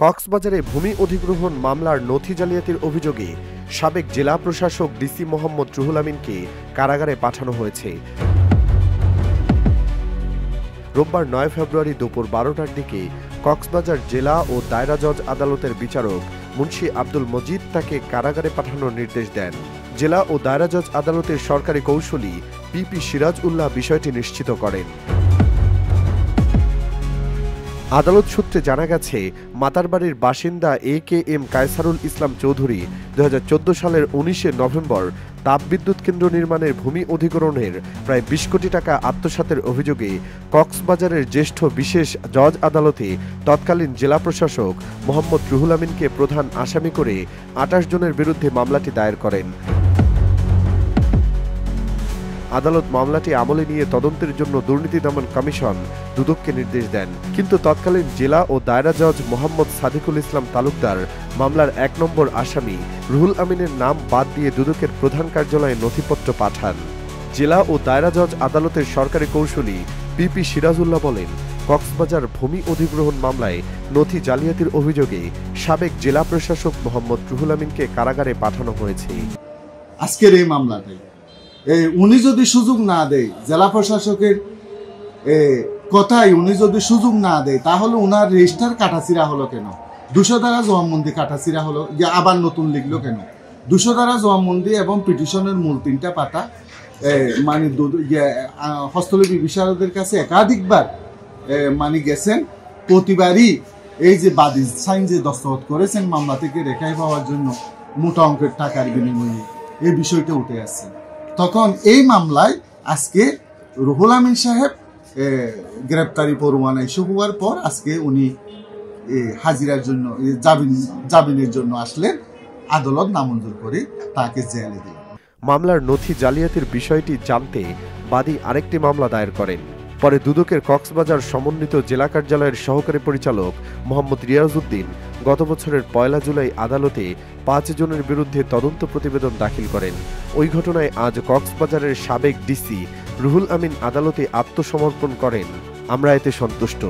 কক্সবাজারে ভূমি অধিগ্রহণ মামলার নথি জালিয়াতির অভিযোগে সাবেক জেলা প্রশাসক ডিসি মোহাম্মদ রুহুল আমিনকে কারাগারে পাঠানো হয়েছে। রোববার ৯ ফেব্রুয়ারি দুপুর ১২টার দিকে কক্সবাজার জেলা ও দায়রা জজ আদালতের বিচারক মুন্সি আব্দুল মজিদ তাকে কারাগারে পাঠানোর নির্দেশ দেন। জেলা ও দায়রা জজ আদালতের সরকারি কৌঁসুলি পিপি সিরাজ উল্লাহ বিষয়টি নিশ্চিত করেন। আদালত সূত্রে জানা গেছে, মাতারবাড়ির বাসিন্দা AKM কায়সারুল ইসলাম চৌধুরী ২০১৪ সালের ১৯ নভেম্বর তাপবিদ্যুৎ কেন্দ্র নির্মাণের ভূমি অধিগ্রহণের প্রায় ২০ কোটি টাকা আত্মসাতের অভিযোগে কক্সবাজারের জ্যেষ্ঠ বিশেষ জজ আদালতে তৎকালীন জেলা প্রশাসক মোহাম্মদ রুহুল আমিনকে প্রধান আসামি করে ২৮ জনের বিরুদ্ধে মামলাটি দায়ের করেন। আদালত মামলাটি আমলে নিয়ে তদন্তের জন্য দুর্নীতি দমন কমিশন দুদককে নির্দেশ দেন, কিন্তু তৎকালীন জেলা ও দায়রা জজ মোহাম্মদ সাদিকুল ইসলাম তালুকদার মামলার ১ নম্বর আসামি রুহুল আমিনের নাম বাদ দিয়ে দুদকের প্রধান কার্যালয়ে নথিপত্র পাঠান। জেলা ও দায়রা জজ আদালতের সরকারি কৌঁসুলি পিপি সিরাজউল্লাহ বলেন, কক্সবাজার ভূমি অধিগ্রহণ মামলায় নথি জালিয়াতির অভিযোগে সাবেক জেলা প্রশাসক মোহাম্মদ রুহুল আমিনকে কারাগারে পাঠানো হয়েছে। আজকের এই মামলাটাই উনি যদি সুযোগ না দেয়, জেলা প্রশাসকের কথাই উনি যদি সুযোগ না দেয়, তাহলে উনার রেজিস্টার কাটাছিরা হলো কেন? ২০০ ধারা জবানবন্দি কাটাছিরা হলো, যে আবার নতুন লিখলো কেন? ২০০ ধারা জবানবন্দি এবং পিটিশনের মূল ৩টা পাতা মানে হস্তলিপি বিচারকদের কাছে একাধিকবার মানে গেছেন। প্রতিবারই এই যে বাদী সাইন যে দস্তখত করেছেন মামলা থেকে রেহাই পাওয়ার জন্য মোটা অঙ্কের টাকার বিনিময়ে, এই বিষয়টা উঠে আসছে। তখন এই মামলায় আজকে রুহুল আমিন সাহেব গ্রেপ্তারি পরোয়ানা ইস্যু হওয়ার পর আজকে উনি হাজিরার জন্য জামিনের জন্য আসলেন। আদালত নামঞ্জুর করে তাকে জেলে দিল। মামলার নথি জালিয়াতির বিষয়টি জানতে বাদী আরেকটি মামলা দায়ের করেন। পরে দুদকের কক্সবাজার সমন্বিত জেলা কার্যালয়ের সহকারী পরিচালক মোহাম্মদ রিয়াজউদ্দিন গত বছরের ১ জুলাই আদালতে ৫ জনের বিরুদ্ধে তদন্ত প্রতিবেদন দাখিল করেন। ওই ঘটনায় আজ কক্সবাজারের সাবেক ডিসি রুহুল আমিন আদালতে আত্মসমর্পণ করেন। আমরা এতে সন্তুষ্ট।